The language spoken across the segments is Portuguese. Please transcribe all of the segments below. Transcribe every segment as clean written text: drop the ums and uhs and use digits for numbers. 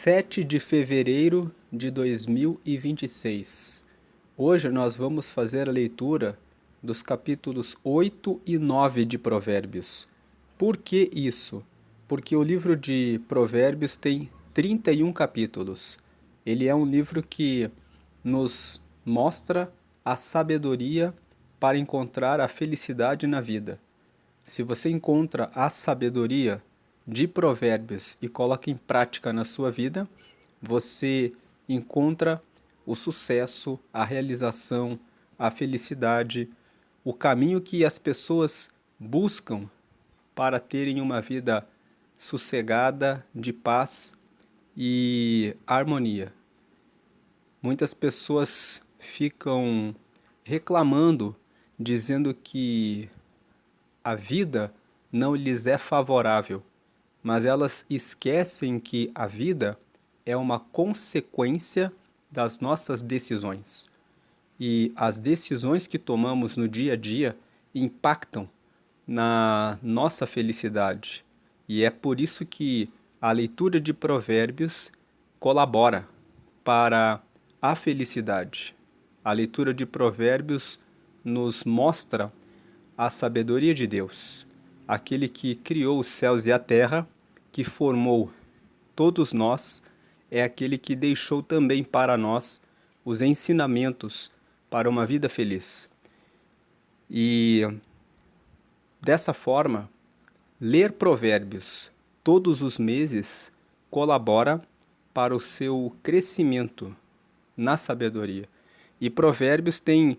7 de fevereiro de 2026. Hoje nós vamos fazer a leitura dos capítulos 8 e 9 de Provérbios. Por que isso? Porque o livro de Provérbios tem 31 capítulos. Ele é um livro que nos mostra a sabedoria para encontrar a felicidade na vida. Se você encontra a sabedoria de Provérbios e coloca em prática na sua vida, você encontra o sucesso, a realização, a felicidade, o caminho que as pessoas buscam para terem uma vida sossegada, de paz e harmonia. Muitas pessoas ficam reclamando, dizendo que a vida não lhes é favorável, mas elas esquecem que a vida é uma consequência das nossas decisões. E as decisões que tomamos no dia a dia impactam na nossa felicidade. E é por isso que a leitura de Provérbios colabora para a felicidade. A leitura de Provérbios nos mostra a sabedoria de Deus, aquele que criou os céus e a terra, que formou todos nós, é aquele que deixou também para nós os ensinamentos para uma vida feliz. E dessa forma, ler Provérbios todos os meses colabora para o seu crescimento na sabedoria. E Provérbios tem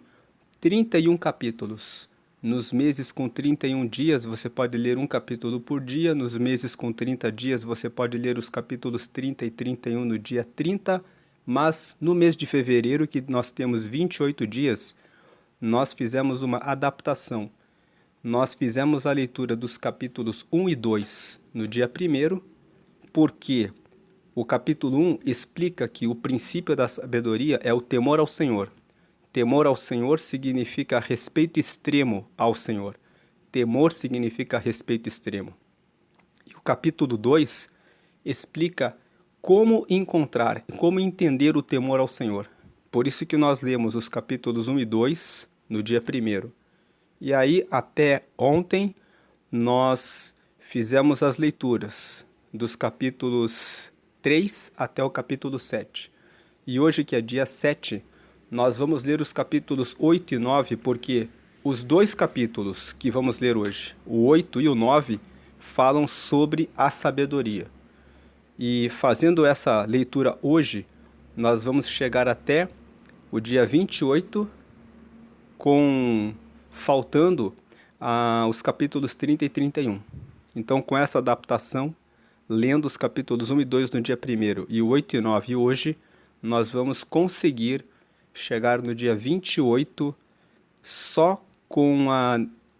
31 capítulos. Nos meses com 31 dias, você pode ler um capítulo por dia. Nos meses com 30 dias, você pode ler os capítulos 30 e 31 no dia 30. Mas no mês de fevereiro, que nós temos 28 dias, nós fizemos uma adaptação. Nós fizemos a leitura dos capítulos 1 e 2 no dia 1º, porque o capítulo 1 explica que o princípio da sabedoria é o temor ao Senhor. Temor ao Senhor significa respeito extremo ao Senhor. Temor significa respeito extremo. E o capítulo 2 explica como encontrar, como entender o temor ao Senhor. Por isso que nós lemos os capítulos 1 e 2 no dia 1º. E aí, até ontem, nós fizemos as leituras dos capítulos 3 até o capítulo 7. E hoje, que é dia 7, nós vamos ler os capítulos 8 e 9, porque os dois capítulos que vamos ler hoje, o 8 e o 9, falam sobre a sabedoria. E fazendo essa leitura hoje, nós vamos chegar até o dia 28, faltando os capítulos 30 e 31. Então, com essa adaptação, lendo os capítulos 1 e 2 no dia 1º e o 8 e 9 hoje, nós vamos conseguir chegar no dia 28 só com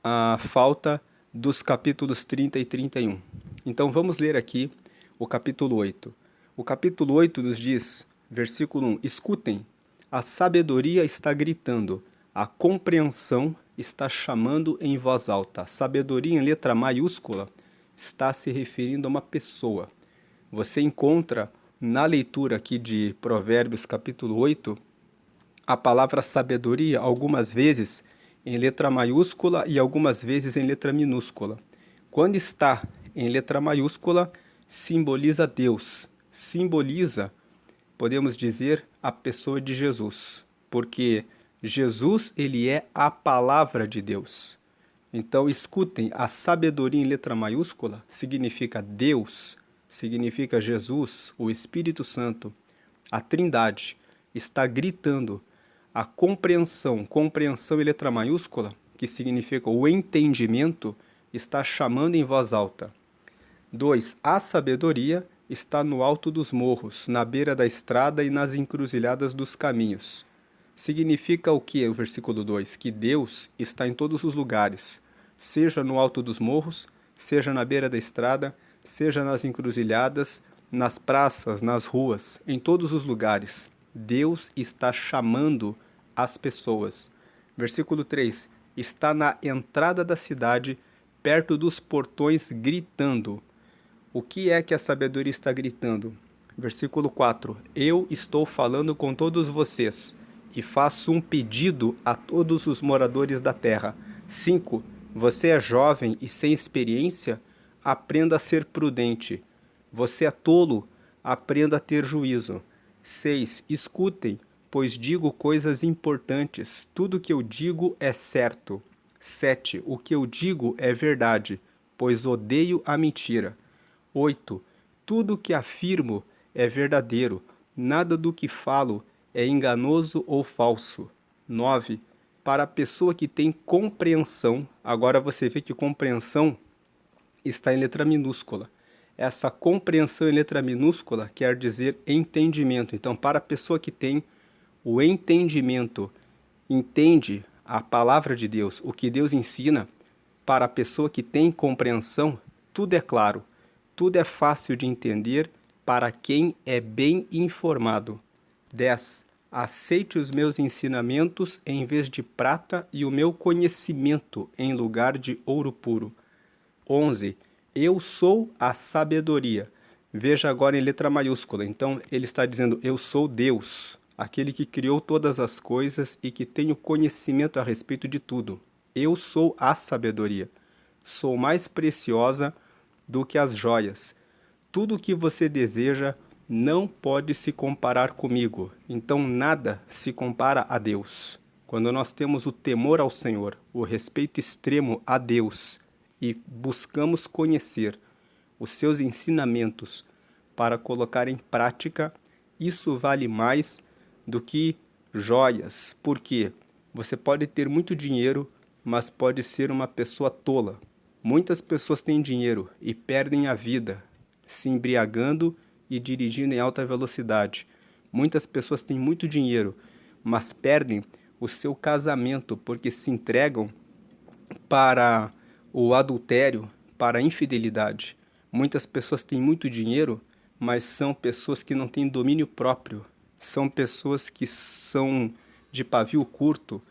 a falta dos capítulos 30 e 31. Então vamos ler aqui o capítulo 8. O capítulo 8 nos diz, versículo 1, escutem, a sabedoria está gritando, a compreensão está chamando em voz alta. Sabedoria em letra maiúscula está se referindo a uma pessoa. Você encontra na leitura aqui de Provérbios capítulo 8, a palavra sabedoria algumas vezes em letra maiúscula e algumas vezes em letra minúscula. Quando está em letra maiúscula, simboliza Deus, simboliza, podemos dizer, a pessoa de Jesus, porque Jesus, ele é a palavra de Deus. Então, escutem, a sabedoria em letra maiúscula significa Deus, significa Jesus, o Espírito Santo, a Trindade, está gritando. A compreensão em letra maiúscula, que significa o entendimento, está chamando em voz alta. 2. A sabedoria está no alto dos morros, na beira da estrada e nas encruzilhadas dos caminhos. Significa o que, o versículo 2? Que Deus está em todos os lugares, seja no alto dos morros, seja na beira da estrada, seja nas encruzilhadas, nas praças, nas ruas, em todos os lugares. Deus está chamando as pessoas. Versículo 3. Está na entrada da cidade, perto dos portões, gritando. O que é que a sabedoria está gritando? Versículo 4. Eu estou falando com todos vocês e faço um pedido a todos os moradores da terra. 5. Você é jovem e sem experiência? Aprenda a ser prudente. Você é tolo? Aprenda a ter juízo. 6. Escutem, pois digo coisas importantes. Tudo que eu digo é certo. 7. O que eu digo é verdade, pois odeio a mentira. 8. Tudo que afirmo é verdadeiro, nada do que falo é enganoso ou falso. 9. Para a pessoa que tem compreensão, agora você vê que compreensão está em letra minúscula. Essa compreensão em letra minúscula quer dizer entendimento. Então, para a pessoa que tem o entendimento, entende a palavra de Deus, o que Deus ensina, para a pessoa que tem compreensão, tudo é claro, tudo é fácil de entender para quem é bem informado. 10. Aceite os meus ensinamentos em vez de prata e o meu conhecimento em lugar de ouro puro. 11. Eu sou a sabedoria. Veja agora em letra maiúscula. Então, ele está dizendo, eu sou Deus, aquele que criou todas as coisas e que tem o conhecimento a respeito de tudo. Eu sou a sabedoria. Sou mais preciosa do que as joias. Tudo o que você deseja não pode se comparar comigo. Então, nada se compara a Deus. Quando nós temos o temor ao Senhor, o respeito extremo a Deus, e buscamos conhecer os seus ensinamentos para colocar em prática, isso vale mais do que joias. Porque você pode ter muito dinheiro, mas pode ser uma pessoa tola. Muitas pessoas têm dinheiro e perdem a vida se embriagando e dirigindo em alta velocidade. Muitas pessoas têm muito dinheiro, mas perdem o seu casamento porque se entregam para o adultério, para a infidelidade. Muitas pessoas têm muito dinheiro, mas são pessoas que não têm domínio próprio. São pessoas que são de pavio curto.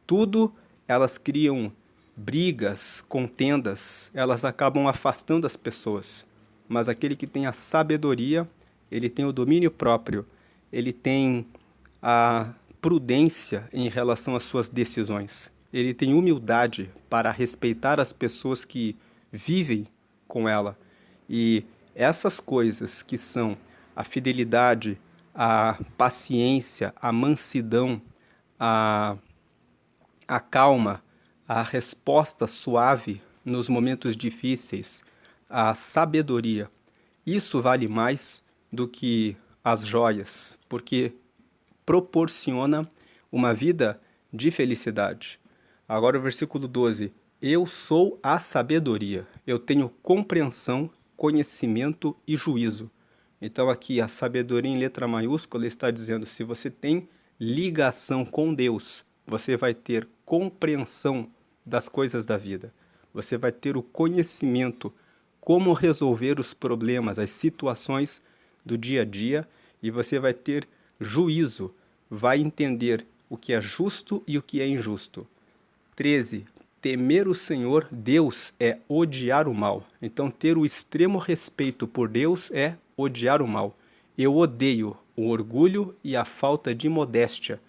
Tudo elas criam brigas, contendas, elas acabam afastando as pessoas. Mas aquele que tem a sabedoria, ele tem o domínio próprio, ele tem a prudência em relação às suas decisões. Ele tem humildade para respeitar as pessoas que vivem com ela. E essas coisas que são a fidelidade, a paciência, a mansidão, a calma, a resposta suave nos momentos difíceis, a sabedoria, isso vale mais do que as joias, porque proporciona uma vida de felicidade. Agora o versículo 12. Eu sou a sabedoria, eu tenho compreensão, conhecimento e juízo. Então aqui a sabedoria em letra maiúscula está dizendo, se você tem ligação com Deus, você vai ter compreensão das coisas da vida. Você vai ter o conhecimento, como resolver os problemas, as situações do dia a dia, e você vai ter juízo, vai entender o que é justo e o que é injusto. 13. Temer o Senhor, Deus, é odiar o mal. Então, ter o extremo respeito por Deus é odiar o mal. Eu odeio o orgulho e a falta de modéstia,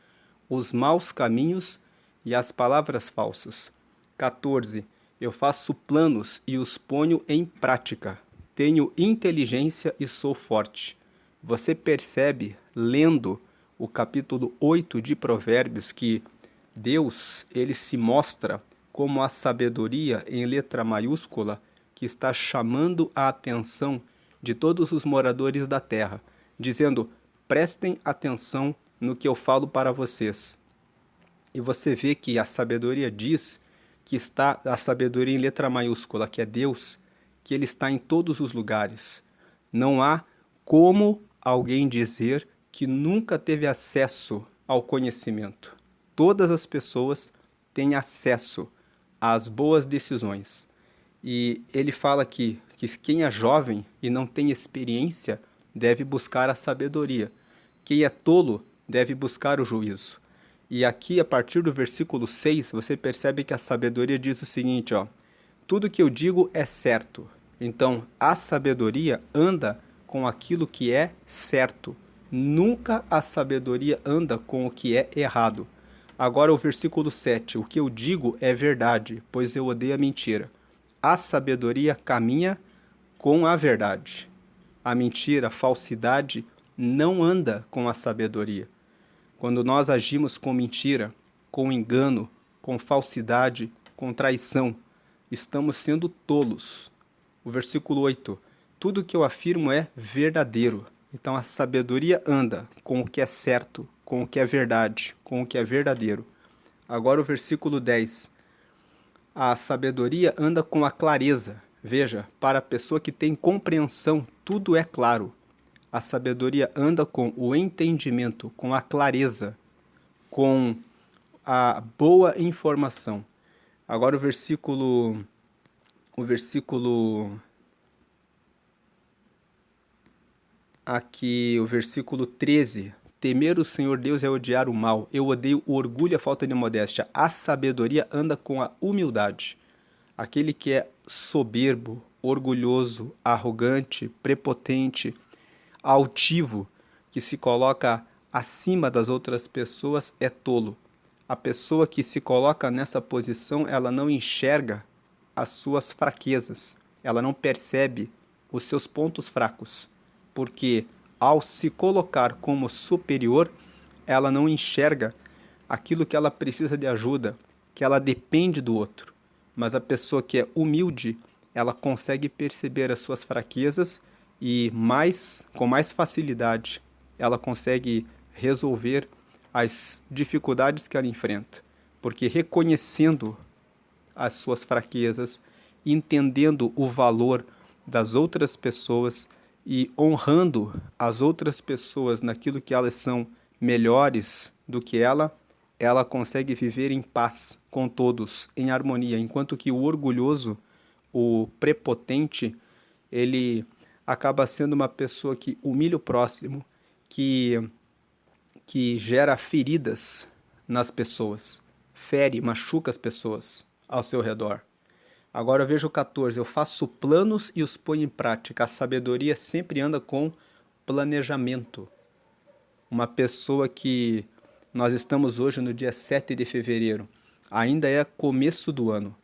os maus caminhos e as palavras falsas. 14. Eu faço planos e os ponho em prática. Tenho inteligência e sou forte. Você percebe, lendo o capítulo 8 de Provérbios, que Deus, ele se mostra como a sabedoria em letra maiúscula que está chamando a atenção de todos os moradores da terra, dizendo, prestem atenção no que eu falo para vocês. E você vê que a sabedoria diz que está a sabedoria em letra maiúscula, que é Deus, que ele está em todos os lugares. Não há como alguém dizer que nunca teve acesso ao conhecimento. Todas as pessoas têm acesso às boas decisões. E ele fala aqui que quem é jovem e não tem experiência deve buscar a sabedoria. Quem é tolo deve buscar o juízo. E aqui, a partir do versículo 6, você percebe que a sabedoria diz o seguinte, ó, tudo que eu digo é certo. Então, a sabedoria anda com aquilo que é certo. Nunca a sabedoria anda com o que é errado. Agora o versículo 7. O que eu digo é verdade, pois eu odeio a mentira. A sabedoria caminha com a verdade. A mentira, a falsidade, não anda com a sabedoria. Quando nós agimos com mentira, com engano, com falsidade, com traição, estamos sendo tolos. O versículo 8. Tudo que eu afirmo é verdadeiro. Então a sabedoria anda com o que é certo, com o que é verdade, com o que é verdadeiro. Agora o versículo 10. A sabedoria anda com a clareza. Veja, para a pessoa que tem compreensão, tudo é claro. A sabedoria anda com o entendimento, com a clareza, com a boa informação. Agora o versículo aqui, o versículo 13. Temer o Senhor Deus é odiar o mal. Eu odeio o orgulho e a falta de modéstia. A sabedoria anda com a humildade. Aquele que é soberbo, orgulhoso, arrogante, prepotente, altivo, que se coloca acima das outras pessoas é tolo. A pessoa que se coloca nessa posição, ela não enxerga as suas fraquezas, ela não percebe os seus pontos fracos, porque ao se colocar como superior, ela não enxerga aquilo que ela precisa de ajuda, que ela depende do outro. Mas a pessoa que é humilde, ela consegue perceber as suas fraquezas e com mais facilidade ela consegue resolver as dificuldades que ela enfrenta, porque reconhecendo as suas fraquezas, entendendo o valor das outras pessoas e honrando as outras pessoas naquilo que elas são melhores do que ela consegue viver em paz com todos, em harmonia, enquanto que o orgulhoso, o prepotente, ele acaba sendo uma pessoa que humilha o próximo, que gera feridas nas pessoas, fere, machuca as pessoas ao seu redor. Agora veja o 14. Eu faço planos e os ponho em prática. A sabedoria sempre anda com planejamento. Uma pessoa que nós estamos hoje no dia 7 de fevereiro, ainda é começo do ano.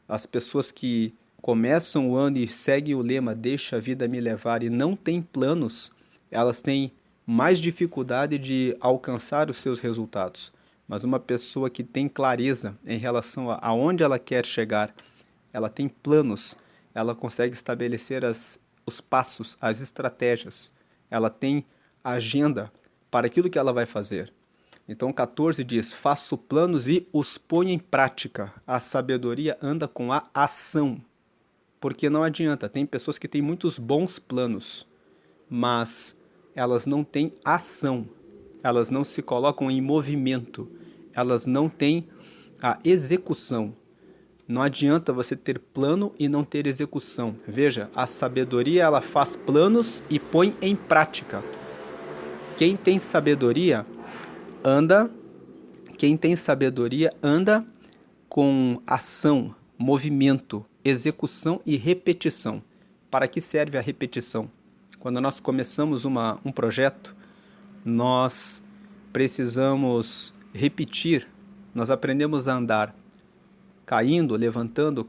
As pessoas que começam o ano e seguem o lema deixa a vida me levar e não têm planos, elas têm mais dificuldade de alcançar os seus resultados. Mas uma pessoa que tem clareza em relação a aonde ela quer chegar, ela tem planos, ela consegue estabelecer os passos, as estratégias, ela tem agenda para aquilo que ela vai fazer. Então 14 diz, faço planos e os ponho em prática. A sabedoria anda com a ação. Porque não adianta, tem pessoas que têm muitos bons planos, mas elas não têm ação, elas não se colocam em movimento, elas não têm a execução. Não adianta você ter plano e não ter execução. Veja, a sabedoria ela faz planos e põe em prática. Quem tem sabedoria anda com ação, movimento, execução e repetição. Para que serve a repetição? Quando nós começamos um projeto, nós precisamos repetir, nós aprendemos a andar caindo, levantando.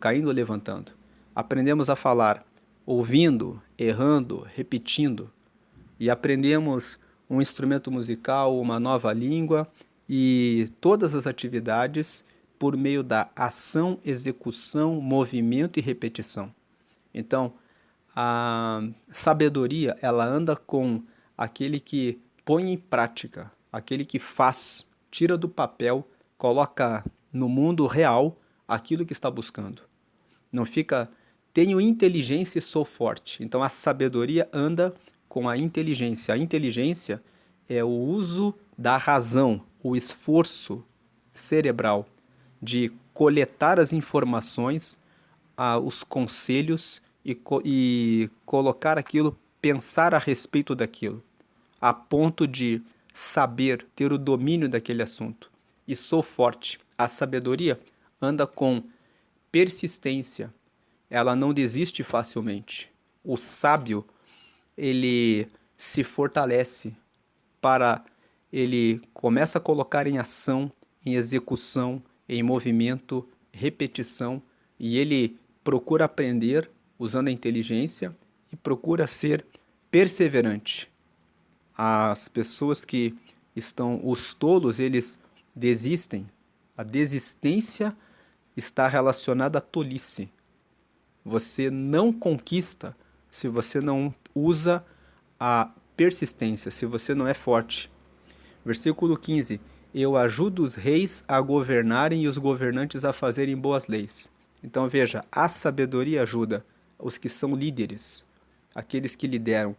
Aprendemos a falar ouvindo, errando, repetindo. E aprendemos um instrumento musical, uma nova língua e todas as atividades por meio da ação, execução, movimento e repetição. Então, a sabedoria, ela anda com aquele que põe em prática, aquele que faz, tira do papel, coloca no mundo real aquilo que está buscando. Não fica, tenho inteligência e sou forte. Então a sabedoria anda com a inteligência. A inteligência é o uso da razão, o esforço cerebral de coletar as informações, os conselhos e colocar aquilo, pensar a respeito daquilo, a ponto de saber, ter o domínio daquele assunto. E sou forte. A sabedoria anda com persistência. Ela não desiste facilmente. O sábio, ele se fortalece, ele começa a colocar em ação, em execução, em movimento, repetição, e ele procura aprender usando a inteligência e procura ser perseverante. As pessoas que estão, os tolos, eles desistem. A desistência está relacionada à tolice. Você não conquista se você não usa a persistência, se você não é forte. Versículo 15: Eu ajudo os reis a governarem e os governantes a fazerem boas leis. Então veja, a sabedoria ajuda os que são líderes, aqueles que lideram.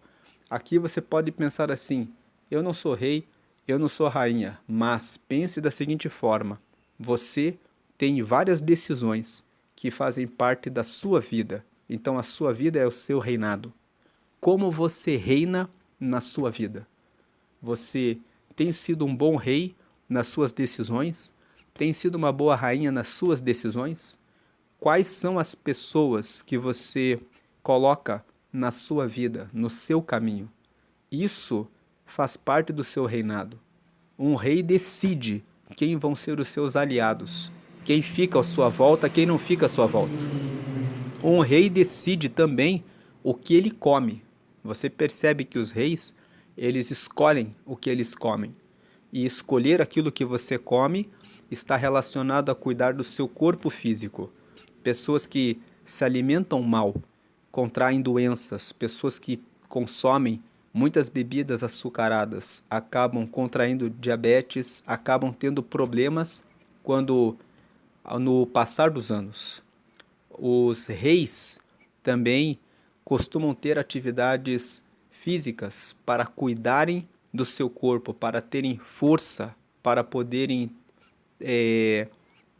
Aqui você pode pensar assim: eu não sou rei, eu não sou rainha, mas pense da seguinte forma: você tem várias decisões que fazem parte da sua vida. Então a sua vida é o seu reinado. Como você reina na sua vida? Você tem sido um bom rei nas suas decisões? Tem sido uma boa rainha nas suas decisões? Quais são as pessoas que você coloca na sua vida, no seu caminho? Isso faz parte do seu reinado. Um rei decide quem vão ser os seus aliados, quem fica à sua volta, quem não fica à sua volta. Um rei decide também o que ele come. Você percebe que os reis, eles escolhem o que eles comem. E escolher aquilo que você come está relacionado a cuidar do seu corpo físico. Pessoas que se alimentam mal, contraem doenças, pessoas que consomem muitas bebidas açucaradas, acabam contraindo diabetes, acabam tendo problemas quando no passar dos anos. Os reis também costumam ter atividades físicas para cuidarem do seu corpo, para terem força, para poderem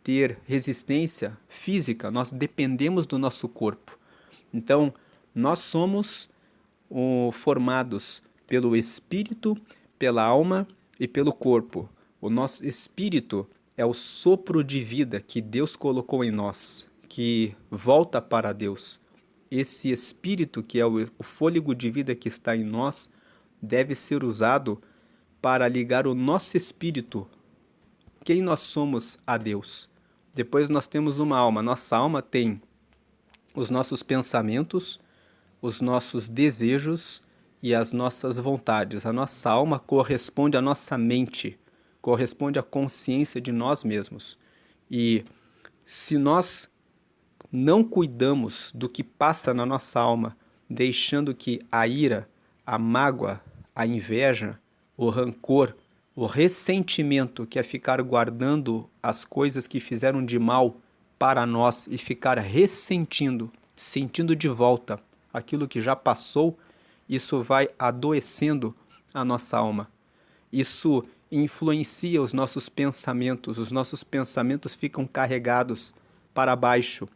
ter resistência física. Nós dependemos do nosso corpo. Então, nós somos formados pelo espírito, pela alma e pelo corpo. O nosso espírito é o sopro de vida que Deus colocou em nós, que volta para Deus. Esse espírito, que é o fôlego de vida que está em nós, deve ser usado para ligar o nosso espírito, quem nós somos, a Deus. Depois nós temos uma alma. Nossa alma tem os nossos pensamentos, os nossos desejos e as nossas vontades. A nossa alma corresponde à nossa mente, corresponde à consciência de nós mesmos. E se nós não cuidamos do que passa na nossa alma, deixando que a ira, a mágoa, a inveja, o rancor, o ressentimento, que é ficar guardando as coisas que fizeram de mal para nós e ficar ressentindo, sentindo de volta aquilo que já passou, isso vai adoecendo a nossa alma. Isso influencia os nossos pensamentos ficam carregados para baixo,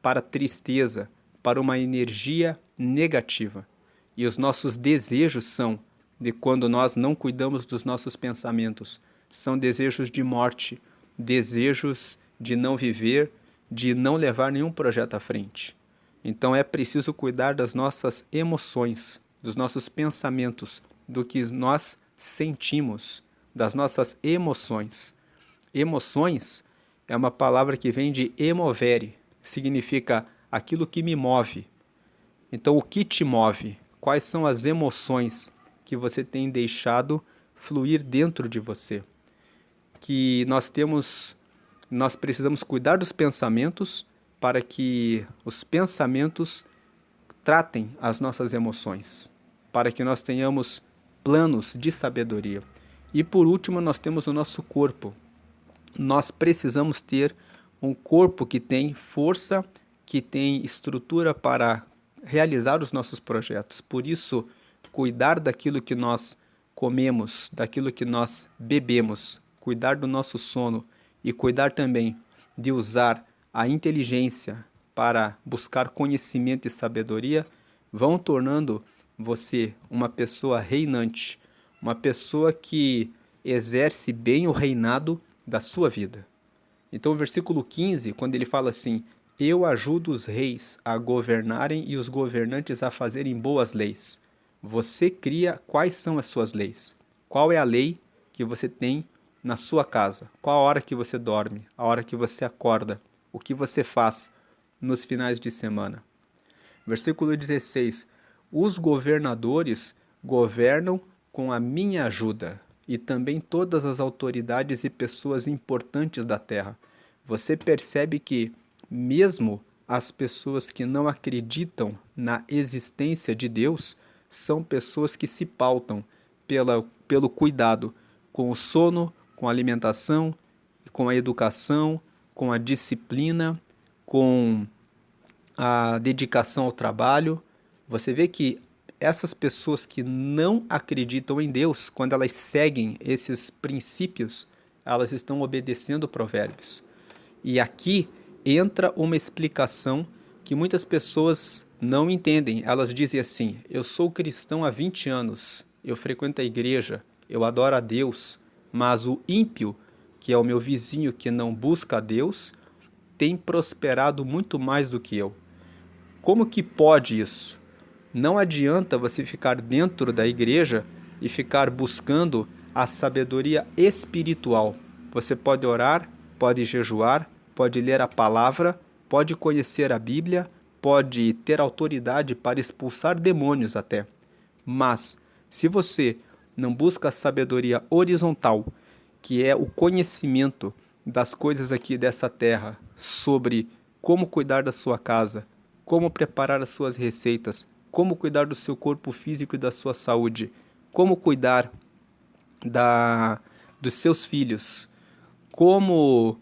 para tristeza, para uma energia negativa. E os nossos desejos são, de quando nós não cuidamos dos nossos pensamentos, são desejos de morte, desejos de não viver, de não levar nenhum projeto à frente. Então é preciso cuidar das nossas emoções, dos nossos pensamentos, do que nós sentimos, das nossas emoções. Emoções é uma palavra que vem de emovere, significa aquilo que me move. Então, o que te move? Quais são as emoções que você tem deixado fluir dentro de você? Que nós precisamos cuidar dos pensamentos para que os pensamentos tratem as nossas emoções, para que nós tenhamos planos de sabedoria. E por último, nós temos o nosso corpo. Nós precisamos ter um corpo que tem força, que tem estrutura para realizar os nossos projetos. Por isso, cuidar daquilo que nós comemos, daquilo que nós bebemos, cuidar do nosso sono e cuidar também de usar a inteligência para buscar conhecimento e sabedoria, vão tornando você uma pessoa reinante, uma pessoa que exerce bem o reinado da sua vida. Então, o versículo 15, quando ele fala assim: eu ajudo os reis a governarem e os governantes a fazerem boas leis. Você cria quais são as suas leis. Qual é a lei que você tem na sua casa? Qual a hora que você dorme? A hora que você acorda? O que você faz nos finais de semana? Versículo 16: Os governadores governam com a minha ajuda, e também todas as autoridades e pessoas importantes da terra. Você percebe que, mesmo as pessoas que não acreditam na existência de Deus, são pessoas que se pautam pelo cuidado com o sono, com a alimentação, com a educação, com a disciplina, com a dedicação ao trabalho. Você vê que essas pessoas que não acreditam em Deus, quando elas seguem esses princípios, elas estão obedecendo provérbios. E aqui entra uma explicação que muitas pessoas não entendem. Elas dizem assim: eu sou cristão há 20 anos, eu frequento a igreja, eu adoro a Deus, mas o ímpio, que é o meu vizinho que não busca a Deus, tem prosperado muito mais do que eu. Como que pode isso? Não adianta você ficar dentro da igreja e ficar buscando a sabedoria espiritual. Você pode orar, pode jejuar, pode ler a palavra, pode conhecer a Bíblia, pode ter autoridade para expulsar demônios até. Mas, se você não busca a sabedoria horizontal, que é o conhecimento das coisas aqui dessa terra, sobre como cuidar da sua casa, como preparar as suas receitas, como cuidar do seu corpo físico e da sua saúde, como cuidar dos seus filhos, como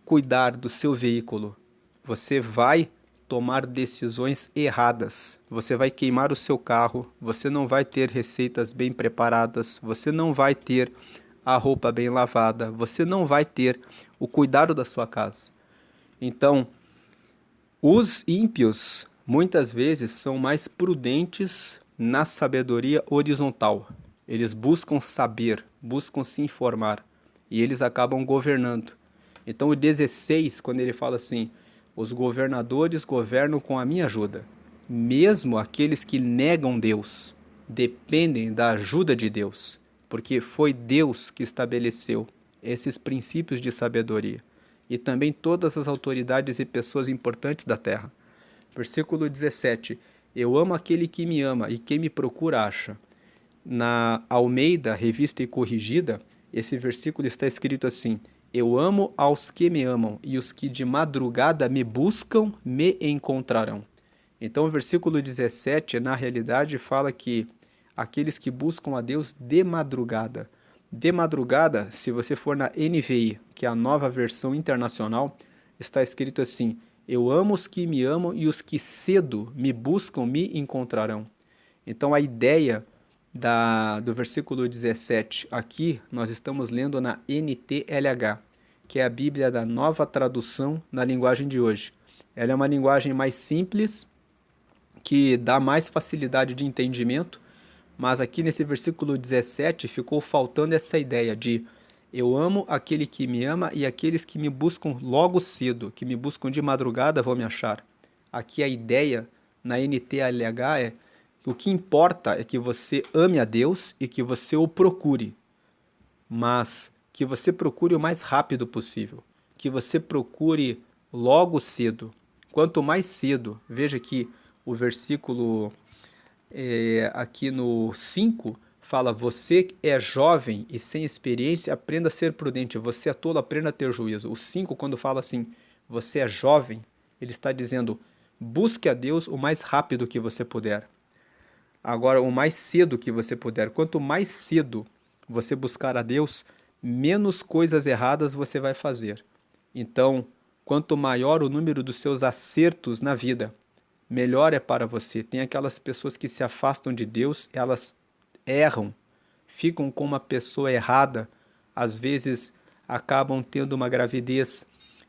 cuidar do seu veículo, você vai tomar decisões erradas. Você vai queimar o seu carro, você não vai ter receitas bem preparadas, você não vai ter a roupa bem lavada, você não vai ter o cuidado da sua casa. Então, os ímpios muitas vezes são mais prudentes na sabedoria horizontal. Eles buscam saber, buscam se informar e eles acabam governando. Então, o 16, quando ele fala assim: os governadores governam com a minha ajuda. Mesmo aqueles que negam Deus dependem da ajuda de Deus, porque foi Deus que estabeleceu esses princípios de sabedoria e também todas as autoridades e pessoas importantes da terra. Versículo 17: eu amo aquele que me ama e quem me procura acha. Na Almeida, Revista e Corrigida, esse versículo está escrito assim: eu amo aos que me amam, e os que de madrugada me buscam me encontrarão. Então, o versículo 17, na realidade, fala que aqueles que buscam a Deus de madrugada. De madrugada, se você for na NVI, que é a nova versão internacional, está escrito assim: eu amo os que me amam, e os que cedo me buscam me encontrarão. Então, a ideia do versículo 17, aqui nós estamos lendo na NTLH, que é a Bíblia da Nova Tradução na linguagem de hoje. Ela é uma linguagem mais simples, que dá mais facilidade de entendimento, mas aqui nesse versículo 17 ficou faltando essa ideia de eu amo aquele que me ama e aqueles que me buscam logo cedo, que me buscam de madrugada vão me achar. Aqui a ideia na NTLH é que o que importa é que você ame a Deus e que você o procure, mas que você procure o mais rápido possível, que você procure logo cedo. Quanto mais cedo, veja que o versículo aqui no 5 fala: você é jovem e sem experiência, aprenda a ser prudente. Você é tolo, aprenda a ter juízo. O 5, quando fala assim, você é jovem, ele está dizendo: busque a Deus o mais rápido que você puder. Agora, o mais cedo que você puder. Quanto mais cedo você buscar a Deus, menos coisas erradas você vai fazer. Então, quanto maior o número dos seus acertos na vida, melhor é para você. Tem aquelas pessoas que se afastam de Deus, elas erram, ficam com uma pessoa errada, às vezes acabam tendo uma gravidez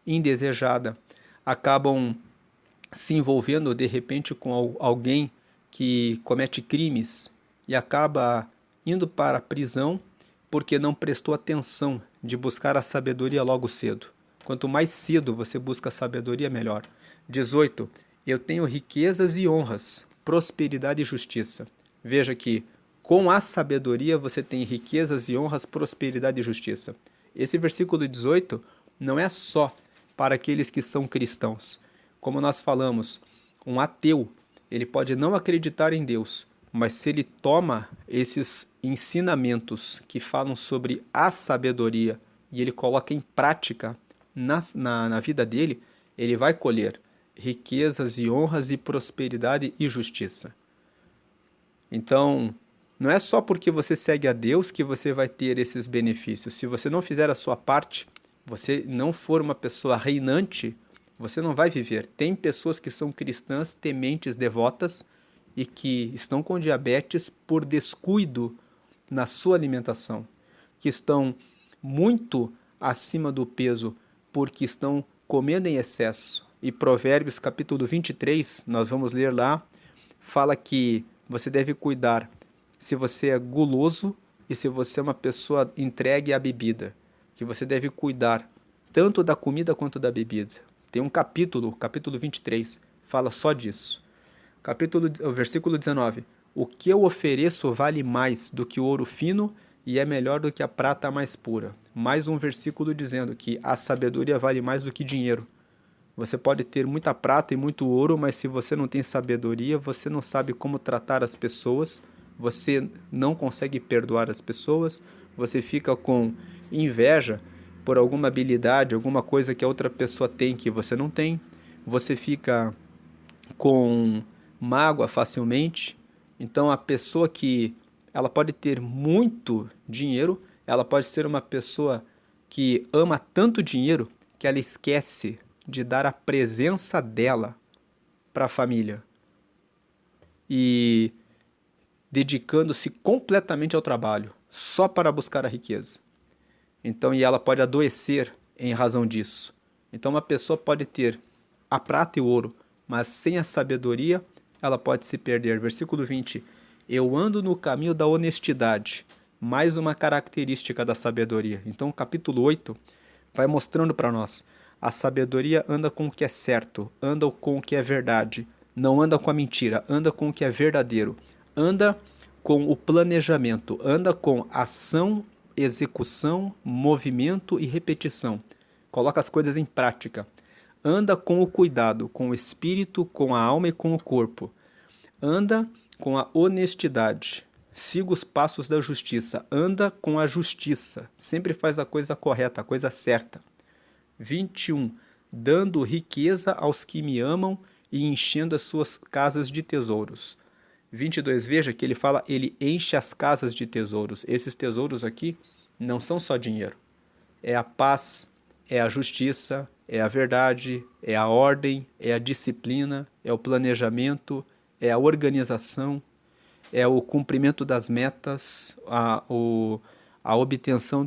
indesejada, acabam se envolvendo de repente com alguém que comete crimes e acaba indo para a prisão porque não prestou atenção de buscar a sabedoria logo cedo. Quanto mais cedo você busca a sabedoria, melhor. 18. Eu tenho riquezas e honras, prosperidade e justiça. Veja que com a sabedoria você tem riquezas e honras, prosperidade e justiça. Esse versículo 18 não é só para aqueles que são cristãos. Como nós falamos, um ateu, ele pode não acreditar em Deus, mas se ele toma esses ensinamentos que falam sobre a sabedoria e ele coloca em prática na vida dele, ele vai colher riquezas e honras e prosperidade e justiça. Então, não é só porque você segue a Deus que você vai ter esses benefícios. Se você não fizer a sua parte, você não for uma pessoa reinante, você não vai viver. Tem pessoas que são cristãs, tementes, devotas e que estão com diabetes por descuido na sua alimentação, que estão muito acima do peso porque estão comendo em excesso. E Provérbios capítulo 23, nós vamos ler lá, fala que você deve cuidar se você é guloso e se você é uma pessoa entregue à bebida, que você deve cuidar tanto da comida quanto da bebida. Tem um capítulo 23, fala só disso. O versículo 19. O que eu ofereço vale mais do que o ouro fino e é melhor do que a prata mais pura. Mais um versículo dizendo que a sabedoria vale mais do que dinheiro. Você pode ter muita prata e muito ouro, mas se você não tem sabedoria, você não sabe como tratar as pessoas, você não consegue perdoar as pessoas, você fica com inveja por alguma habilidade, alguma coisa que a outra pessoa tem que você não tem, você fica com mágoa facilmente. Então a pessoa que ela pode ter muito dinheiro, ela pode ser uma pessoa que ama tanto dinheiro que ela esquece de dar a presença dela para a família e dedicando-se completamente ao trabalho, só para buscar a riqueza. Então, e ela pode adoecer em razão disso. Então, uma pessoa pode ter a prata e o ouro, mas sem a sabedoria, ela pode se perder. Versículo 20. Eu ando no caminho da honestidade, mais uma característica da sabedoria. Então, o capítulo 8 vai mostrando para nós. A sabedoria anda com o que é certo, anda com o que é verdade, não anda com a mentira, anda com o que é verdadeiro, anda com o planejamento, anda com ação, execução, movimento e repetição. Coloca as coisas em prática. Anda com o cuidado, com o espírito, com a alma e com o corpo. Anda com a honestidade. Siga os passos da justiça. Anda com a justiça. Sempre faz a coisa correta, a coisa certa. 21. Dando riqueza aos que me amam e enchendo as suas casas de tesouros. 22. Veja que ele fala, ele enche as casas de tesouros. Esses tesouros aqui não são só dinheiro. É a paz, é a justiça, é a verdade, é a ordem, é a disciplina, é o planejamento, é a organização, é o cumprimento das metas, a obtenção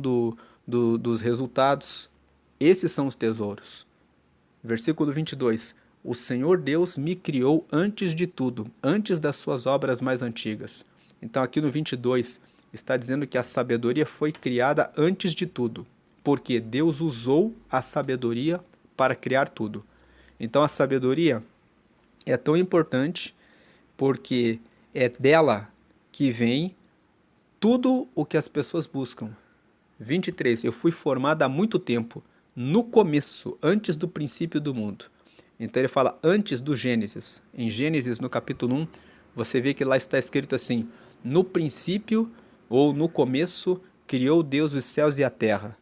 dos resultados. Esses são os tesouros. Versículo 22. O Senhor Deus me criou antes de tudo, antes das suas obras mais antigas. Então aqui no 22 está dizendo que a sabedoria foi criada antes de tudo, porque Deus usou a sabedoria para criar tudo. Então a sabedoria é tão importante porque é dela que vem tudo o que as pessoas buscam. 23. Eu fui formada há muito tempo, no começo, antes do princípio do mundo. Então ele fala antes do Gênesis. Em Gênesis, no capítulo 1, você vê que lá está escrito assim: no princípio, ou no começo, criou Deus os céus e a terra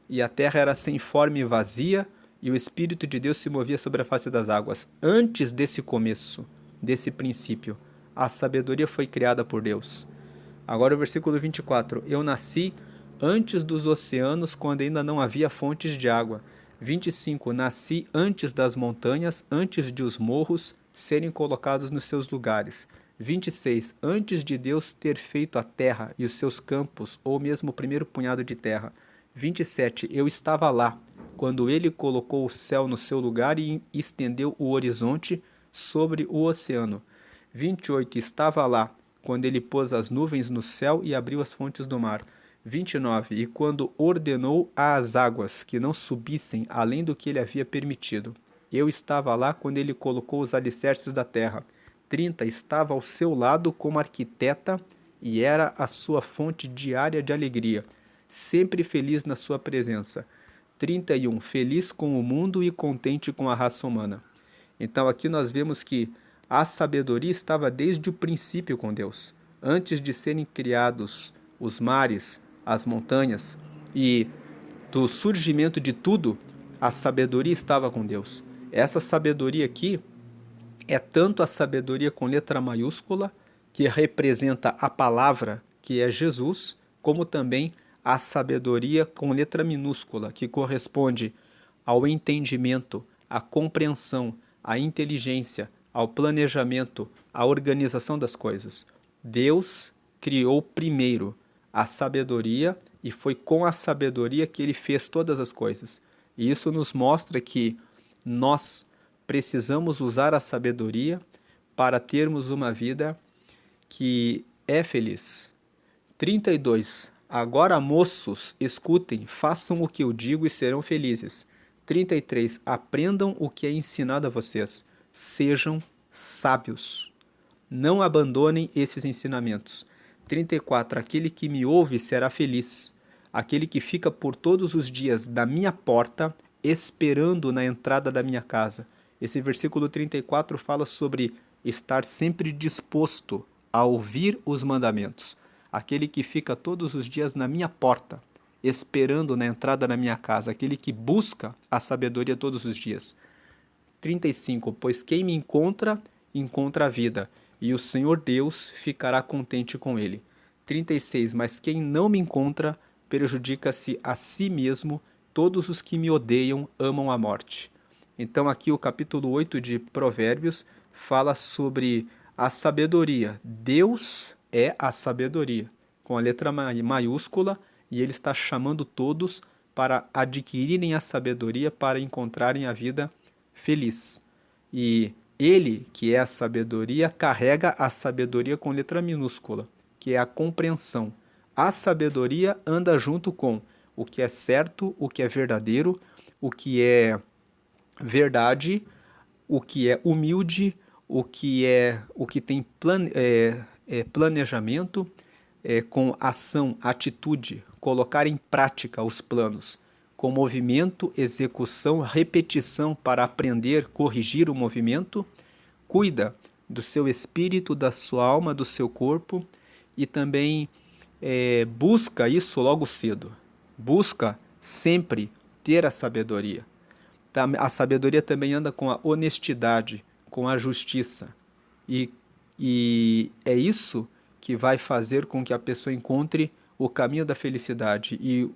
era sem forma e vazia, e o Espírito de Deus se movia sobre a face das águas. Antes desse começo, desse princípio, a sabedoria foi criada por Deus. Agora o versículo 24. Eu nasci antes dos oceanos, quando ainda não havia fontes de água. 25. Nasci antes das montanhas, antes de os morros serem colocados nos seus lugares. 26. Antes de Deus ter feito a terra e os seus campos, ou mesmo o primeiro punhado de terra. 27. Eu estava lá, quando ele colocou o céu no seu lugar e estendeu o horizonte sobre o oceano. 28. Estava lá, quando ele pôs as nuvens no céu e abriu as fontes do mar. 29. E quando ordenou às águas que não subissem além do que ele havia permitido. Eu estava lá quando ele colocou os alicerces da terra. 30. Estava ao seu lado como arquiteta e era a sua fonte diária de alegria, sempre feliz na sua presença. 31. Feliz com o mundo e contente com a raça humana. Então aqui nós vemos que a sabedoria estava desde o princípio com Deus. Antes de serem criados os mares, as montanhas e do surgimento de tudo, a sabedoria estava com Deus. Essa sabedoria aqui é tanto a sabedoria com letra maiúscula, que representa a palavra, que é Jesus, como também a sabedoria com letra minúscula, que corresponde ao entendimento, à compreensão, à inteligência, ao planejamento, à organização das coisas. Deus criou primeiro a sabedoria e foi com a sabedoria que ele fez todas as coisas. E isso nos mostra que nós precisamos usar a sabedoria para termos uma vida que é feliz. 32. Agora, moços, escutem, façam o que eu digo e serão felizes. 33. Aprendam o que é ensinado a vocês. Sejam sábios. Não abandonem esses ensinamentos. 34. Aquele que me ouve será feliz. Aquele que fica por todos os dias da minha porta, esperando na entrada da minha casa. Esse versículo 34 fala sobre estar sempre disposto a ouvir os mandamentos. Aquele que fica todos os dias na minha porta, esperando na entrada da minha casa. Aquele que busca a sabedoria todos os dias. 35. Pois quem me encontra, encontra a vida, e o Senhor Deus ficará contente com ele. 36. Mas quem não me encontra, prejudica-se a si mesmo. Todos os que me odeiam amam a morte. Então aqui o capítulo 8 de Provérbios fala sobre a sabedoria. Deus é a sabedoria, com a letra maiúscula, e ele está chamando todos para adquirirem a sabedoria para encontrarem a vida feliz. E ele, que é a sabedoria, carrega a sabedoria com letra minúscula, que é a compreensão. A sabedoria anda junto com o que é certo, o que é verdadeiro, o que é verdade, o que é humilde, o que tem planejamento, com ação, atitude, colocar em prática os planos, com movimento, execução, repetição para aprender, corrigir o movimento, cuida do seu espírito, da sua alma, do seu corpo e também busca isso logo cedo. Busca sempre ter a sabedoria. A sabedoria também anda com a honestidade, com a justiça. E é isso que vai fazer com que a pessoa encontre o caminho da felicidade. E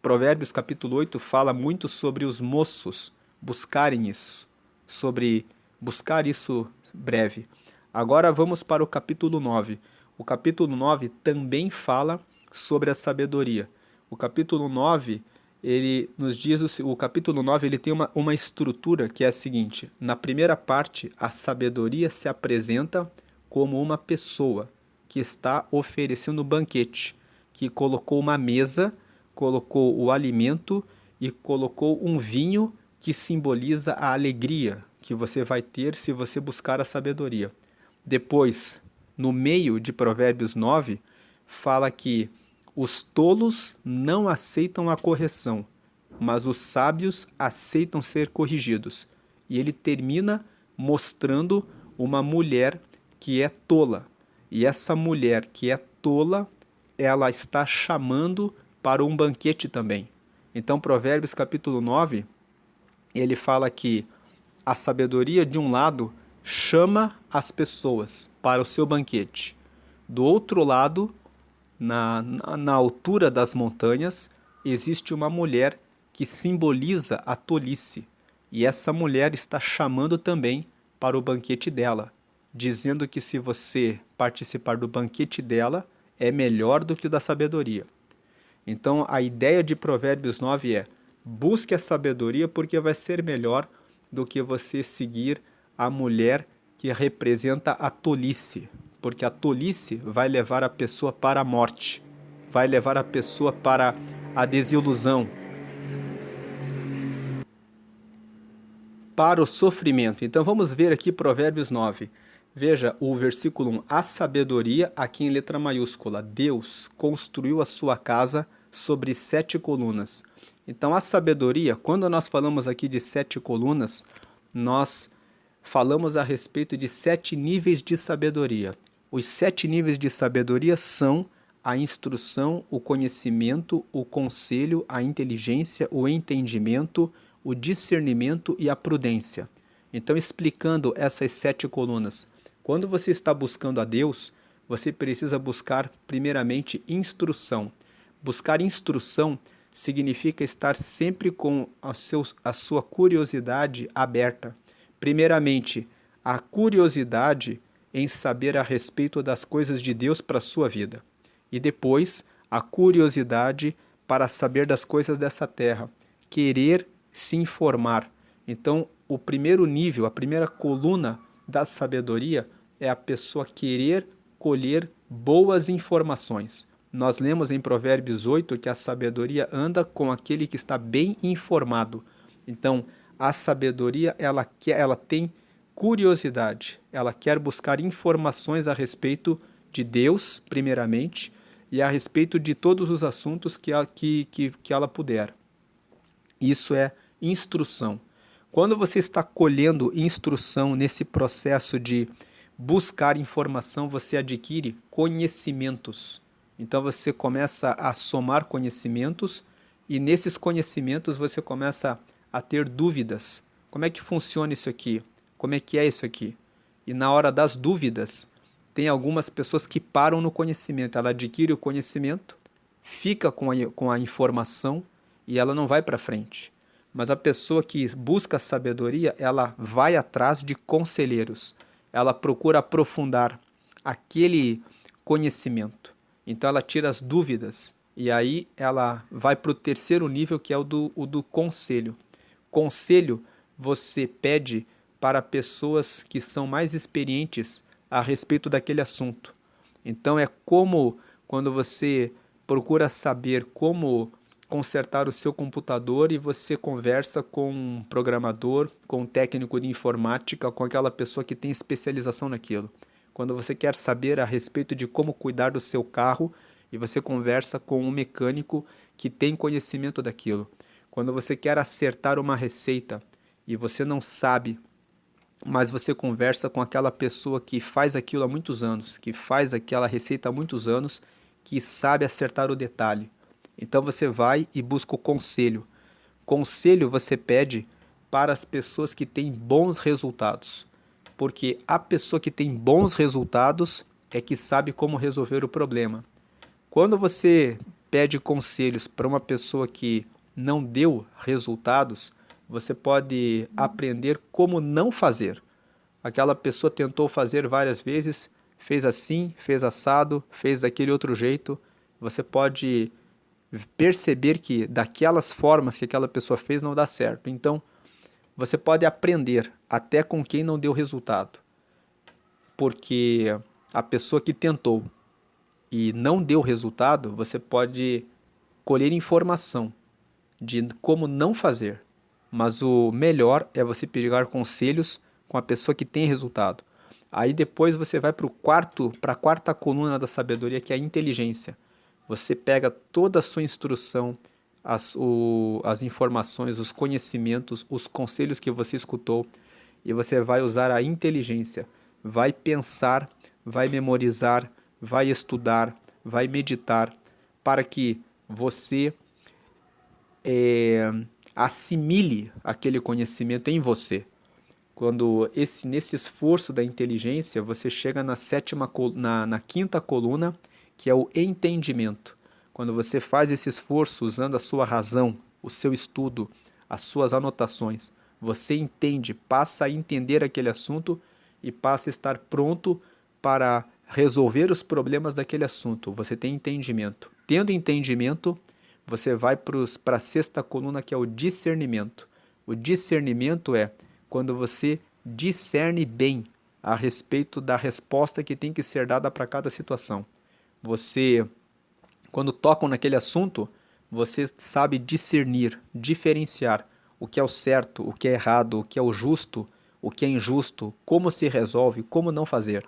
Provérbios capítulo 8 fala muito sobre os moços buscarem isso, sobre buscar isso breve. Agora vamos para o capítulo 9. O capítulo 9 também fala sobre a sabedoria. O capítulo 9, ele nos diz, o capítulo 9 ele tem uma estrutura que é a seguinte: na primeira parte, a sabedoria se apresenta como uma pessoa que está oferecendo banquete, que colocou uma mesa, colocou o alimento e colocou um vinho que simboliza a alegria que você vai ter se você buscar a sabedoria. Depois, no meio de Provérbios 9, fala que os tolos não aceitam a correção, mas os sábios aceitam ser corrigidos. E ele termina mostrando uma mulher que é tola. E essa mulher que é tola, ela está chamando para um banquete também. Então, Provérbios capítulo 9, ele fala que a sabedoria, de um lado, chama as pessoas para o seu banquete. Do outro lado, na altura das montanhas, existe uma mulher que simboliza a tolice. E essa mulher está chamando também para o banquete dela, dizendo que se você participar do banquete dela, é melhor do que o da sabedoria. Então, a ideia de Provérbios 9 é: busque a sabedoria porque vai ser melhor do que você seguir a mulher que representa a tolice, porque a tolice vai levar a pessoa para a morte, vai levar a pessoa para a desilusão, para o sofrimento. Então vamos ver aqui Provérbios 9. Veja o versículo 1, a sabedoria, aqui em letra maiúscula. Deus construiu a sua casa sobre 7 colunas. Então, a sabedoria, quando nós falamos aqui de 7 colunas, nós falamos a respeito de 7 níveis de sabedoria. Os 7 níveis de sabedoria são a instrução, o conhecimento, o conselho, a inteligência, o entendimento, o discernimento e a prudência. Então, explicando essas 7 colunas, quando você está buscando a Deus, você precisa buscar primeiramente instrução. Buscar instrução significa estar sempre com a sua curiosidade aberta. Primeiramente, a curiosidade em saber a respeito das coisas de Deus para a sua vida. E depois, a curiosidade para saber das coisas dessa terra. Querer se informar. Então, o primeiro nível, a primeira coluna da sabedoria é a pessoa querer colher boas informações. Nós lemos em Provérbios 8 que a sabedoria anda com aquele que está bem informado. Então, a sabedoria, ela tem curiosidade, ela quer buscar informações a respeito de Deus, primeiramente, e a respeito de todos os assuntos que ela puder. Isso é instrução. Quando você está colhendo instrução nesse processo de buscar informação, você adquire conhecimentos. Então você começa a somar conhecimentos e nesses conhecimentos você começa a ter dúvidas. Como é que funciona isso aqui? Como é que é isso aqui? E na hora das dúvidas, tem algumas pessoas que param no conhecimento. Ela adquire o conhecimento, fica com a informação e ela não vai para frente. Mas a pessoa que busca sabedoria, ela vai atrás de conselheiros. Ela procura aprofundar aquele conhecimento. Então ela tira as dúvidas e aí ela vai para o terceiro nível, que é o do conselho. Conselho você pede para pessoas que são mais experientes a respeito daquele assunto. Então é como quando você procura saber como consertar o seu computador e você conversa com um programador, com um técnico de informática, com aquela pessoa que tem especialização naquilo. Quando você quer saber a respeito de como cuidar do seu carro e você conversa com um mecânico que tem conhecimento daquilo. Quando você quer acertar uma receita e você não sabe, mas você conversa com aquela pessoa que faz aquilo há muitos anos, que faz aquela receita há muitos anos, que sabe acertar o detalhe. Então você vai e busca o conselho. Conselho você pede para as pessoas que têm bons resultados, porque a pessoa que tem bons resultados é que sabe como resolver o problema. Quando você pede conselhos para uma pessoa que não deu resultados, você pode aprender como não fazer. Aquela pessoa tentou fazer várias vezes, fez assim, fez assado, fez daquele outro jeito. Você pode perceber que daquelas formas que aquela pessoa fez não dá certo. Então, você pode aprender até com quem não deu resultado. Porque a pessoa que tentou e não deu resultado, você pode colher informação de como não fazer. Mas o melhor é você pegar conselhos com a pessoa que tem resultado. Aí depois você vai para a quarta coluna da sabedoria, que é a inteligência. Você pega toda a sua instrução, as informações, os conhecimentos, os conselhos que você escutou e você vai usar a inteligência. Vai pensar, vai memorizar, vai estudar, vai meditar para que você assimile aquele conhecimento em você. Quando nesse esforço da inteligência, você chega na quinta coluna, que é o entendimento. Quando você faz esse esforço usando a sua razão, o seu estudo, as suas anotações, você entende, passa a entender aquele assunto e passa a estar pronto para resolver os problemas daquele assunto. Você tem entendimento. Tendo entendimento, você vai para a sexta coluna, que é o discernimento. O discernimento é quando você discerne bem a respeito da resposta que tem que ser dada para cada situação. Você, quando tocam naquele assunto, você sabe discernir, diferenciar o que é o certo, o que é errado, o que é o justo, o que é injusto, como se resolve, como não fazer.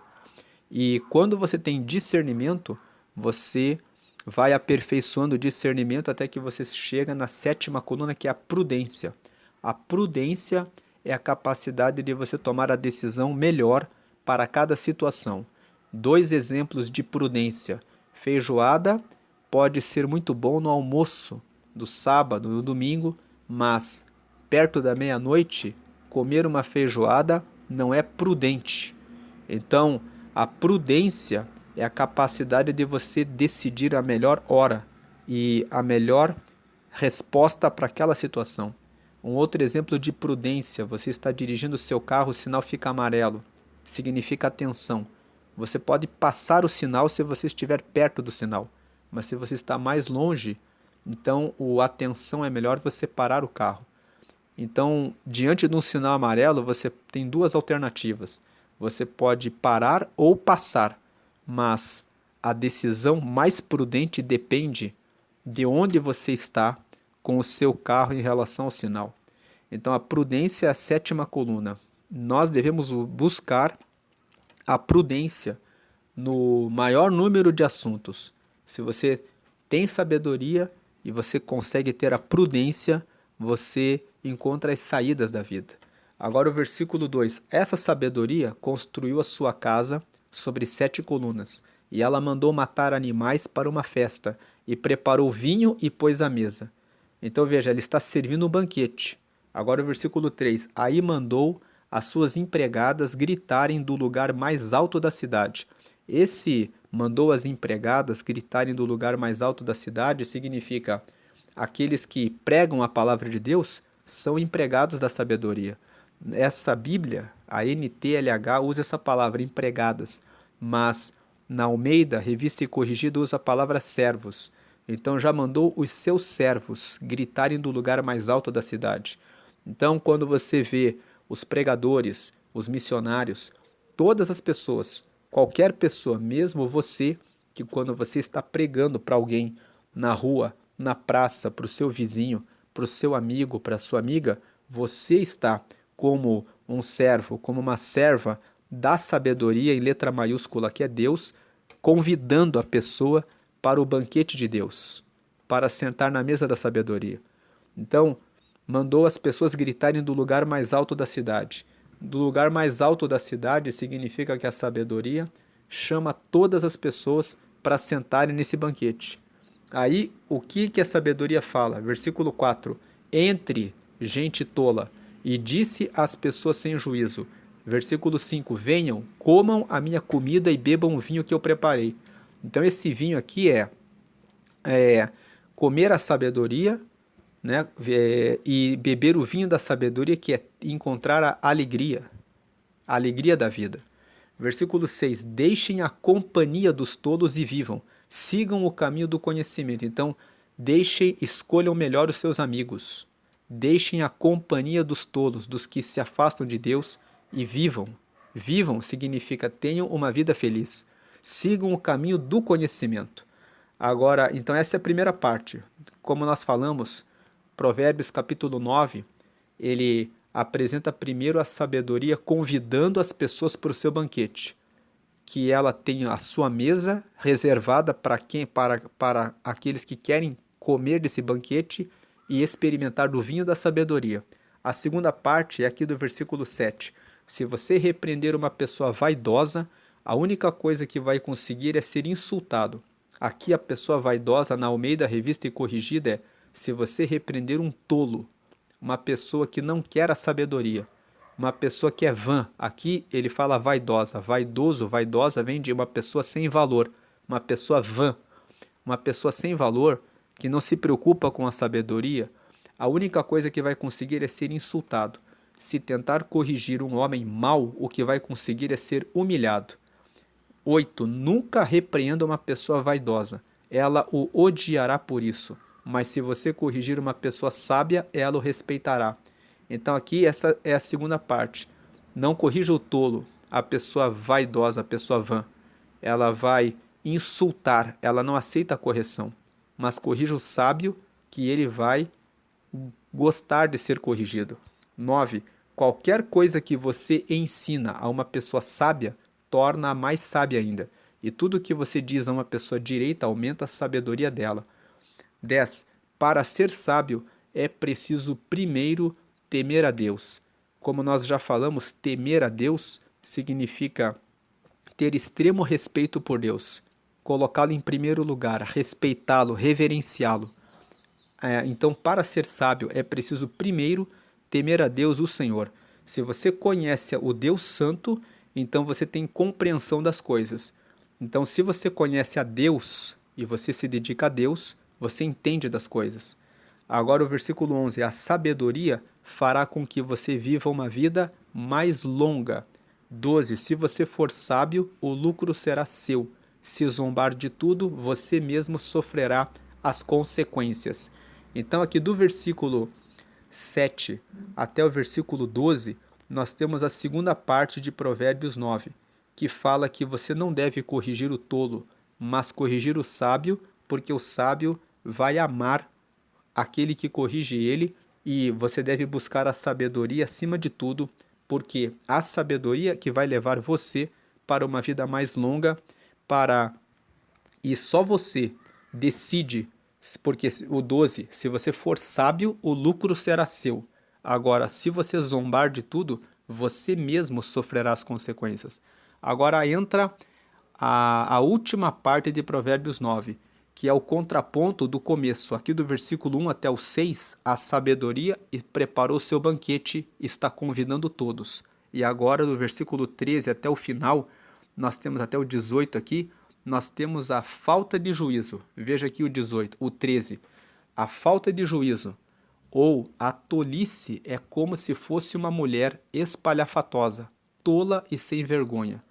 E quando você tem discernimento, você vai aperfeiçoando o discernimento até que você chega na sétima coluna, que é a prudência. A prudência é a capacidade de você tomar a decisão melhor para cada situação. Dois exemplos de prudência. Feijoada pode ser muito bom no almoço do sábado, no domingo, mas perto da meia-noite, comer uma feijoada não é prudente. Então, a prudência é a capacidade de você decidir a melhor hora e a melhor resposta para aquela situação. Um outro exemplo de prudência: você está dirigindo o seu carro, o sinal fica amarelo, significa atenção. Você pode passar o sinal se você estiver perto do sinal, mas se você está mais longe, então a atenção é melhor você parar o carro. Então, diante de um sinal amarelo, você tem duas alternativas. Você pode parar ou passar, mas a decisão mais prudente depende de onde você está com o seu carro em relação ao sinal. Então, a prudência é a sétima coluna. Nós devemos buscar a prudência no maior número de assuntos. Se você tem sabedoria e você consegue ter a prudência, você encontra as saídas da vida. Agora o versículo 2: essa sabedoria construiu a sua casa sobre 7 colunas, e ela mandou matar animais para uma festa, e preparou vinho e pôs à mesa. Então veja, ele está servindo um banquete. Agora o versículo 3: aí mandou as suas empregadas gritarem do lugar mais alto da cidade. Esse mandou as empregadas gritarem do lugar mais alto da cidade significa aqueles que pregam a palavra de Deus são empregados da sabedoria. Essa Bíblia, a NTLH, usa essa palavra, empregadas, mas na Almeida, Revista e Corrigida, usa a palavra servos. Então já mandou os seus servos gritarem do lugar mais alto da cidade. Então, quando você vê os pregadores, os missionários, todas as pessoas, qualquer pessoa, mesmo você, que quando você está pregando para alguém na rua, na praça, para o seu vizinho, para o seu amigo, para a sua amiga, você está como um servo, como uma serva da sabedoria em letra maiúscula, que é Deus, convidando a pessoa para o banquete de Deus, para sentar na mesa da sabedoria. Então, mandou as pessoas gritarem do lugar mais alto da cidade. Do lugar mais alto da cidade significa que a sabedoria chama todas as pessoas para sentarem nesse banquete. Aí, o que a sabedoria fala? Versículo 4: entre gente tola, e disse às pessoas sem juízo. Versículo 5: venham, comam a minha comida e bebam o vinho que eu preparei. Então, esse vinho aqui é comer a sabedoria, né? E beber o vinho da sabedoria, que é encontrar a alegria da vida. Versículo 6: deixem a companhia dos tolos e vivam, sigam o caminho do conhecimento. Então, escolham melhor os seus amigos. Deixem a companhia dos tolos, dos que se afastam de Deus, e vivam. Vivam significa tenham uma vida feliz. Sigam o caminho do conhecimento. Agora, então essa é a primeira parte. Como nós falamos, Provérbios capítulo 9, ele apresenta primeiro a sabedoria convidando as pessoas para o seu banquete, que ela tenha a sua mesa reservada para aqueles que querem comer desse banquete e experimentar do vinho da sabedoria. A segunda parte é aqui do versículo 7. Se você repreender uma pessoa vaidosa, a única coisa que vai conseguir é ser insultado. Aqui a pessoa vaidosa, na Almeida Revista e Corrigida, é: se você repreender um tolo, uma pessoa que não quer a sabedoria, uma pessoa que é vã. Aqui ele fala vaidosa. Vaidoso, vaidosa vem de uma pessoa sem valor, uma pessoa vã, uma pessoa sem valor que não se preocupa com a sabedoria. A única coisa que vai conseguir é ser insultado. Se tentar corrigir um homem mau, o que vai conseguir é ser humilhado. 8. Nunca repreenda uma pessoa vaidosa. Ela o odiará por isso. Mas se você corrigir uma pessoa sábia, ela o respeitará. Então aqui essa é a segunda parte. Não corrija o tolo, a pessoa vaidosa, a pessoa vã. Ela vai insultar, ela não aceita a correção. Mas corrija o sábio, que ele vai gostar de ser corrigido. 9. Qualquer coisa que você ensina a uma pessoa sábia, torna-a mais sábia ainda. E tudo que você diz a uma pessoa direita aumenta a sabedoria dela. 10. Para ser sábio, é preciso primeiro temer a Deus. Como nós já falamos, temer a Deus significa ter extremo respeito por Deus, colocá-lo em primeiro lugar, respeitá-lo, reverenciá-lo. Então, para ser sábio, é preciso primeiro temer a Deus, o Senhor. Se você conhece o Deus Santo, então você tem compreensão das coisas. Então, se você conhece a Deus e você se dedica a Deus, você entende das coisas. Agora, o versículo 11: a sabedoria fará com que você viva uma vida mais longa. 12: se você for sábio, o lucro será seu. Se zombar de tudo, você mesmo sofrerá as consequências. Então, aqui do versículo 7 até o versículo 12, nós temos a segunda parte de Provérbios 9, que fala que você não deve corrigir o tolo, mas corrigir o sábio, porque o sábio vai amar aquele que corrige ele, e você deve buscar a sabedoria acima de tudo, porque a sabedoria que vai levar você para uma vida mais longa, para e só você decide, porque o 12, se você for sábio, o lucro será seu. Agora, se você zombar de tudo, você mesmo sofrerá as consequências. Agora entra a última parte de Provérbios 9, que é o contraponto do começo, aqui do versículo 1 até o 6, a sabedoria preparou seu banquete, está convidando todos. E agora, do versículo 13 até o final, nós temos até o 18 aqui, nós temos a falta de juízo. Veja aqui o 18, o 13. A falta de juízo ou a tolice é como se fosse uma mulher espalhafatosa, tola e sem vergonha.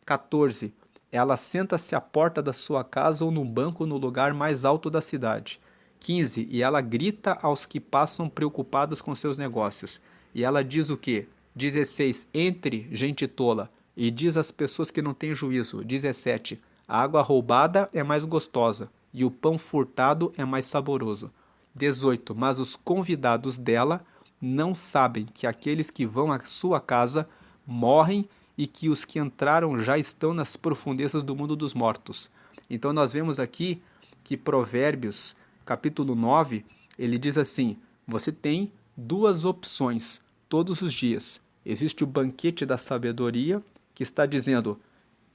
14. Ela senta-se à porta da sua casa ou num banco no lugar mais alto da cidade. 15. E ela grita aos que passam preocupados com seus negócios. E ela diz o quê? 16. Entre, gente tola, e diz às pessoas que não têm juízo. 17. A água roubada é mais gostosa, e o pão furtado é mais saboroso. 18. Mas os convidados dela não sabem que aqueles que vão à sua casa morrem e que os que entraram já estão nas profundezas do mundo dos mortos. Então nós vemos aqui que Provérbios, capítulo 9, ele diz assim: você tem duas opções todos os dias. Existe o banquete da sabedoria, que está dizendo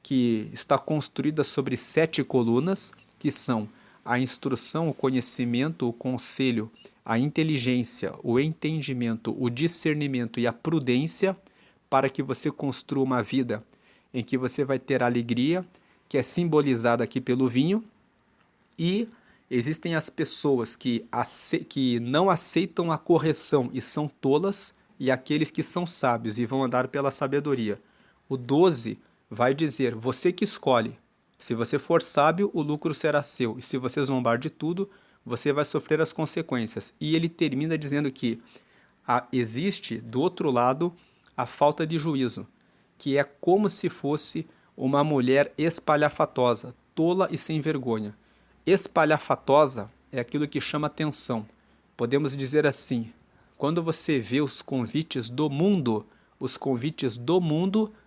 que está construída sobre 7 colunas, que são a instrução, o conhecimento, o conselho, a inteligência, o entendimento, o discernimento e a prudência, para que você construa uma vida em que você vai ter alegria, que é simbolizada aqui pelo vinho, e existem as pessoas que não aceitam a correção e são tolas, e aqueles que são sábios e vão andar pela sabedoria. O 12 vai dizer, você que escolhe. Se você for sábio, o lucro será seu. E se você zombar de tudo, você vai sofrer as consequências. E ele termina dizendo que existe, do outro lado, a falta de juízo, que é como se fosse uma mulher espalhafatosa, tola e sem vergonha. Espalhafatosa é aquilo que chama atenção. Podemos dizer assim, quando você vê os convites do mundo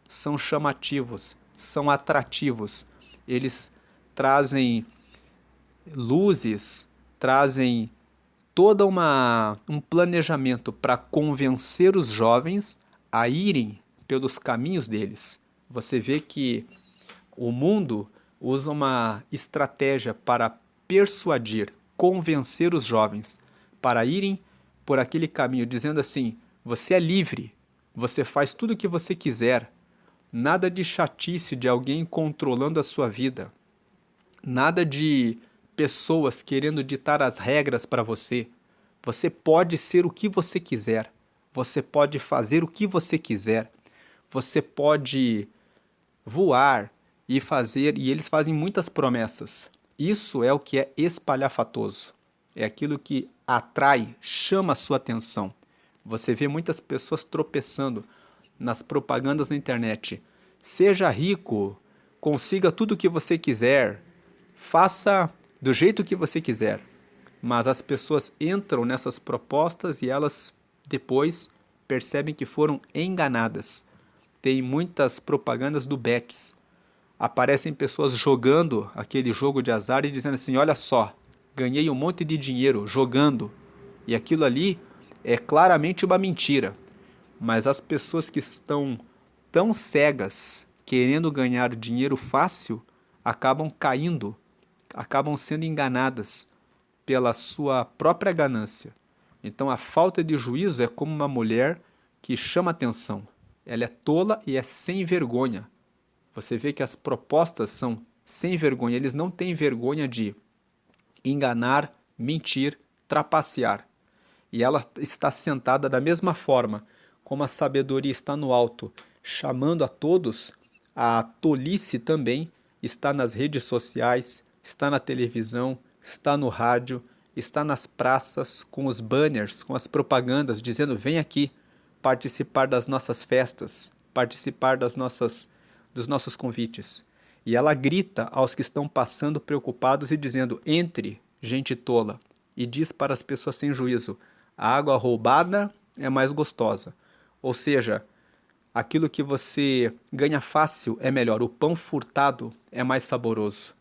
são chamativos, são atrativos. Eles trazem luzes, trazem todo um planejamento para convencer os jovens a irem pelos caminhos deles. Você vê que o mundo usa uma estratégia para persuadir, convencer os jovens para irem por aquele caminho, dizendo assim: você é livre, você faz tudo o que você quiser, nada de chatice de alguém controlando a sua vida, nada de pessoas querendo ditar as regras para você. Você pode ser o que você quiser, você pode fazer o que você quiser, você pode voar e fazer, e eles fazem muitas promessas. Isso é o que é espalhafatoso. É aquilo que atrai, chama a sua atenção. Você vê muitas pessoas tropeçando nas propagandas na internet. Seja rico, consiga tudo o que você quiser, faça do jeito que você quiser. Mas as pessoas entram nessas propostas e elas depois percebem que foram enganadas. Tem muitas propagandas do Betis. Aparecem pessoas jogando aquele jogo de azar e dizendo assim: olha só, ganhei um monte de dinheiro jogando. E aquilo ali é claramente uma mentira. Mas as pessoas que estão tão cegas, querendo ganhar dinheiro fácil, acabam caindo, acabam sendo enganadas pela sua própria ganância. Então a falta de juízo é como uma mulher que chama atenção. Ela é tola e é sem vergonha. Você vê que as propostas são sem vergonha. Eles não têm vergonha de enganar, mentir, trapacear. E ela está sentada da mesma forma como a sabedoria está no alto, chamando a todos, a tolice também está nas redes sociais, está na televisão, está no rádio, está nas praças, com os banners, com as propagandas, dizendo: vem aqui participar das nossas festas, participar dos nossos convites. E ela grita aos que estão passando preocupados e dizendo: entre, gente tola. E diz para as pessoas sem juízo: a água roubada é mais gostosa. Ou seja, aquilo que você ganha fácil é melhor, o pão furtado é mais saboroso.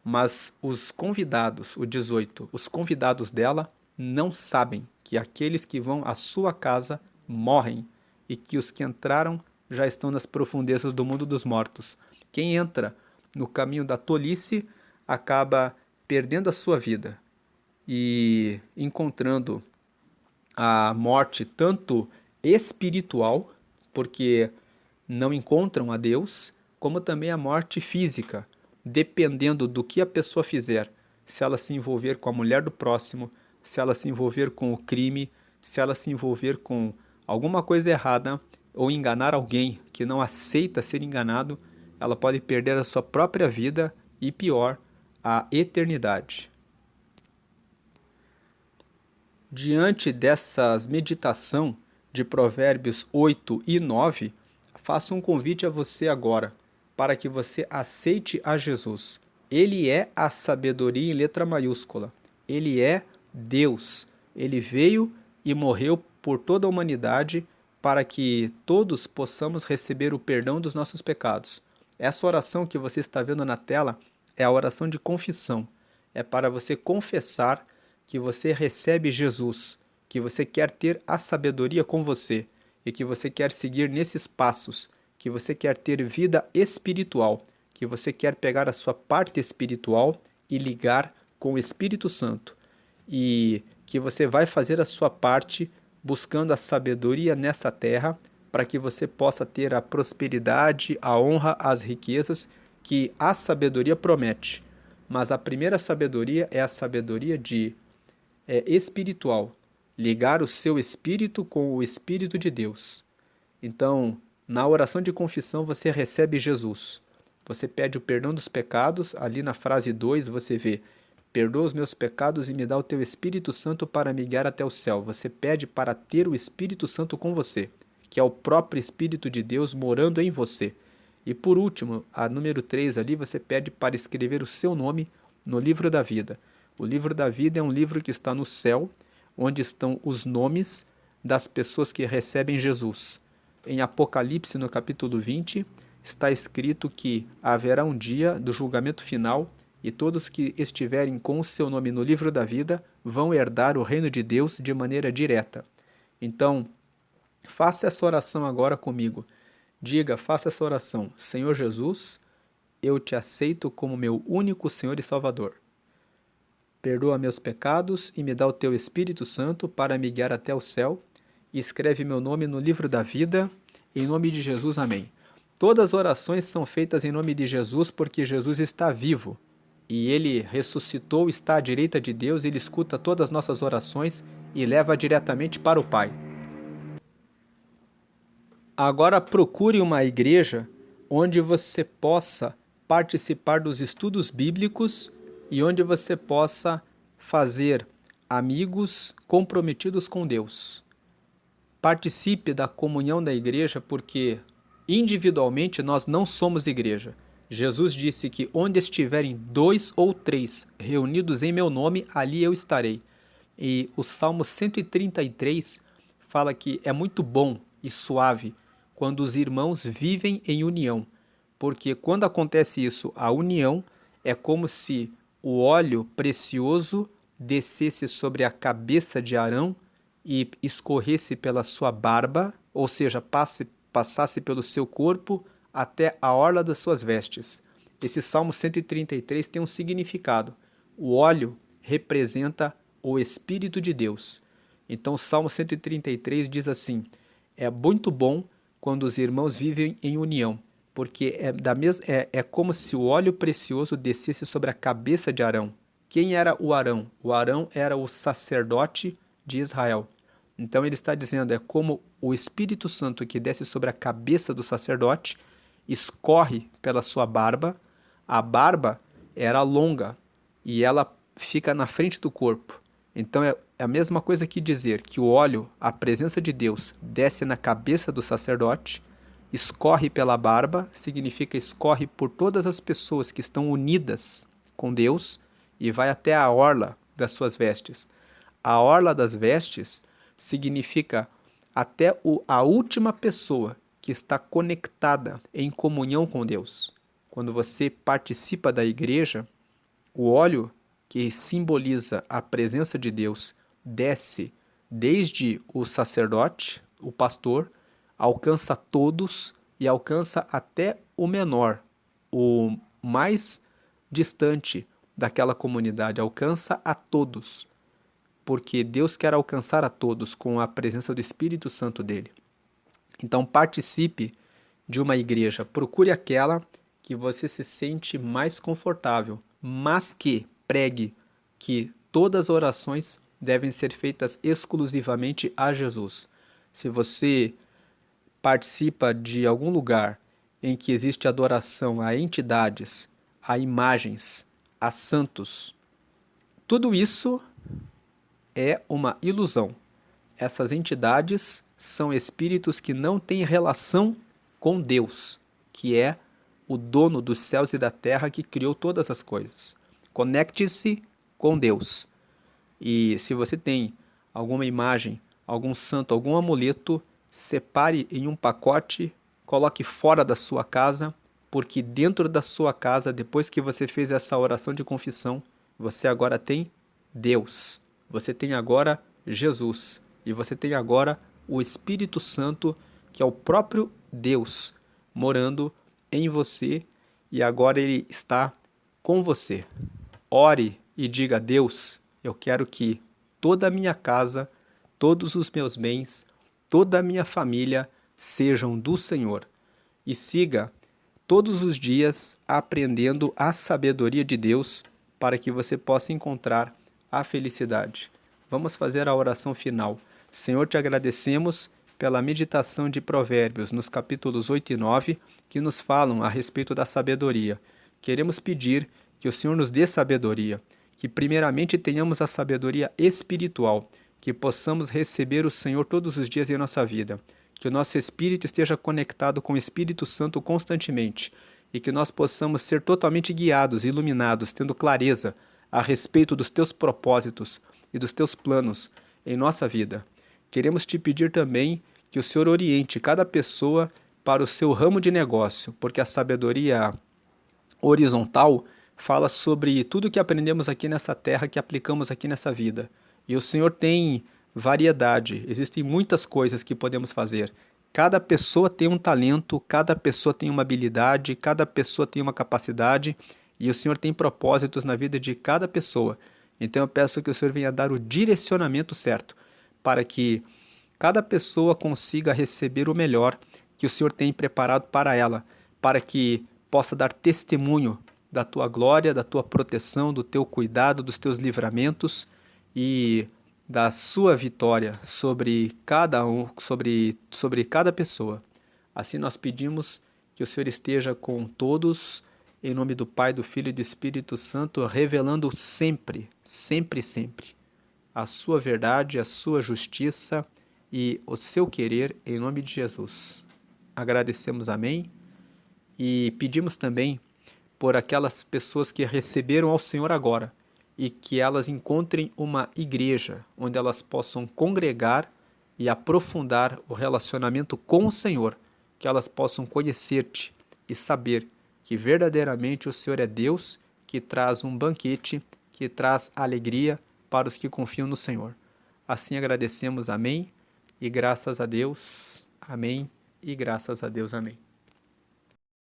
Mas os convidados, o 18, os convidados dela não sabem que aqueles que vão à sua casa morrem e que os que entraram já estão nas profundezas do mundo dos mortos. Quem entra no caminho da tolice acaba perdendo a sua vida e encontrando a morte tanto espiritual, porque não encontram a Deus, como também a morte física, dependendo do que a pessoa fizer. Se ela se envolver com a mulher do próximo, se ela se envolver com o crime, se ela se envolver com alguma coisa errada ou enganar alguém que não aceita ser enganado, ela pode perder a sua própria vida e, pior, a eternidade. Diante dessas meditação de Provérbios 8 e 9, faço um convite a você agora, para que você aceite a Jesus. Ele é a sabedoria em letra maiúscula. Ele é Deus. Ele veio e morreu por toda a humanidade para que todos possamos receber o perdão dos nossos pecados. Essa oração que você está vendo na tela é a oração de confissão. É para você confessar que você recebe Jesus, que você quer ter a sabedoria com você e que você quer seguir nesses passos, que você quer ter vida espiritual, que você quer pegar a sua parte espiritual e ligar com o Espírito Santo e que você vai fazer a sua parte buscando a sabedoria nessa terra para que você possa ter a prosperidade, a honra, as riquezas que a sabedoria promete. Mas a primeira sabedoria é a sabedoria espiritual, ligar o seu espírito com o Espírito de Deus. Então, na oração de confissão você recebe Jesus. Você pede o perdão dos pecados, ali na frase 2 você vê: perdoa os meus pecados e me dá o teu Espírito Santo para me guiar até o céu. Você pede para ter o Espírito Santo com você, que é o próprio Espírito de Deus morando em você. E por último, a número 3 ali, você pede para escrever o seu nome no livro da vida. O livro da vida é um livro que está no céu, onde estão os nomes das pessoas que recebem Jesus. Em Apocalipse, no capítulo 20, está escrito que haverá um dia do julgamento final e todos que estiverem com o seu nome no livro da vida vão herdar o reino de Deus de maneira direta. Então, faça essa oração agora comigo. Diga, faça essa oração: Senhor Jesus, eu te aceito como meu único Senhor e Salvador. Perdoa meus pecados e me dá o teu Espírito Santo para me guiar até o céu. E escreve meu nome no livro da vida. Em nome de Jesus, amém. Todas as orações são feitas em nome de Jesus porque Jesus está vivo. E ele ressuscitou, está à direita de Deus, ele escuta todas as nossas orações e leva diretamente para o Pai. Agora procure uma igreja onde você possa participar dos estudos bíblicos e onde você possa fazer amigos comprometidos com Deus. Participe da comunhão da igreja porque individualmente nós não somos igreja. Jesus disse que onde estiverem 2 ou 3 reunidos em meu nome, ali eu estarei. E o Salmo 133 fala que é muito bom e suave quando os irmãos vivem em união, porque quando acontece isso, a união é como se o óleo precioso descesse sobre a cabeça de Arão e escorresse pela sua barba, ou seja, passasse pelo seu corpo até a orla das suas vestes. Esse Salmo 133 tem um significado. O óleo representa o Espírito de Deus. Então, o Salmo 133 diz assim: é muito bom quando os irmãos vivem em união, porque é como se o óleo precioso descesse sobre a cabeça de Arão. Quem era o Arão? O Arão era o sacerdote de Israel. Então ele está dizendo, é como o Espírito Santo que desce sobre a cabeça do sacerdote, escorre pela sua barba. A barba era longa e ela fica na frente do corpo. Então é a mesma coisa que dizer que o óleo, a presença de Deus, desce na cabeça do sacerdote, escorre pela barba, significa escorre por todas as pessoas que estão unidas com Deus e vai até a orla das suas vestes. A orla das vestes significa até a última pessoa que está conectada em comunhão com Deus. Quando você participa da igreja, o óleo que simboliza a presença de Deus desce desde o sacerdote, o pastor, alcança todos e alcança até o menor, o mais distante daquela comunidade, alcança a todos, porque Deus quer alcançar a todos com a presença do Espírito Santo dele. Então participe de uma igreja, procure aquela que você se sente mais confortável, mas que pregue que todas as orações devem ser feitas exclusivamente a Jesus. Se você participa de algum lugar em que existe adoração a entidades, a imagens, a santos, tudo isso é uma ilusão. Essas entidades são espíritos que não têm relação com Deus, que é o dono dos céus e da terra que criou todas as coisas. Conecte-se com Deus. E se você tem alguma imagem, algum santo, algum amuleto, separe em um pacote, coloque fora da sua casa, porque dentro da sua casa, depois que você fez essa oração de confissão, você agora tem Deus. Você tem agora Jesus. E você tem agora o Espírito Santo, que é o próprio Deus, morando em você, e agora ele está com você. Ore e diga a Deus: eu quero que toda a minha casa, todos os meus bens, toda a minha família sejam do Senhor. E siga todos os dias aprendendo a sabedoria de Deus para que você possa encontrar a felicidade. Vamos fazer a oração final. Senhor, te agradecemos pela meditação de Provérbios nos capítulos 8 e 9, que nos falam a respeito da sabedoria. Queremos pedir que o Senhor nos dê sabedoria, que primeiramente tenhamos a sabedoria espiritual, que possamos receber o Senhor todos os dias em nossa vida, que o nosso espírito esteja conectado com o Espírito Santo constantemente e que nós possamos ser totalmente guiados, iluminados, tendo clareza a respeito dos teus propósitos e dos teus planos em nossa vida. Queremos te pedir também que o Senhor oriente cada pessoa para o seu ramo de negócio, porque a sabedoria horizontal fala sobre tudo que aprendemos aqui nessa terra, que aplicamos aqui nessa vida. E o Senhor tem variedade, existem muitas coisas que podemos fazer. Cada pessoa tem um talento, cada pessoa tem uma habilidade, cada pessoa tem uma capacidade, e o Senhor tem propósitos na vida de cada pessoa. Então eu peço que o Senhor venha dar o direcionamento certo, para que cada pessoa consiga receber o melhor que o Senhor tem preparado para ela, para que possa dar testemunho da tua glória, da tua proteção, do teu cuidado, dos teus livramentos e da sua vitória sobre cada sobre cada pessoa. Assim nós pedimos que o Senhor esteja com todos, em nome do Pai, do Filho e do Espírito Santo, revelando sempre, sempre, sempre a sua verdade, a sua justiça e o seu querer, em nome de Jesus. Agradecemos, amém, e pedimos também por aquelas pessoas que receberam ao Senhor agora e que elas encontrem uma igreja onde elas possam congregar e aprofundar o relacionamento com o Senhor, que elas possam conhecer-te e saber que verdadeiramente o Senhor é Deus que traz um banquete, que traz alegria para os que confiam no Senhor. Assim agradecemos, amém, e graças a Deus, amém, e graças a Deus, amém.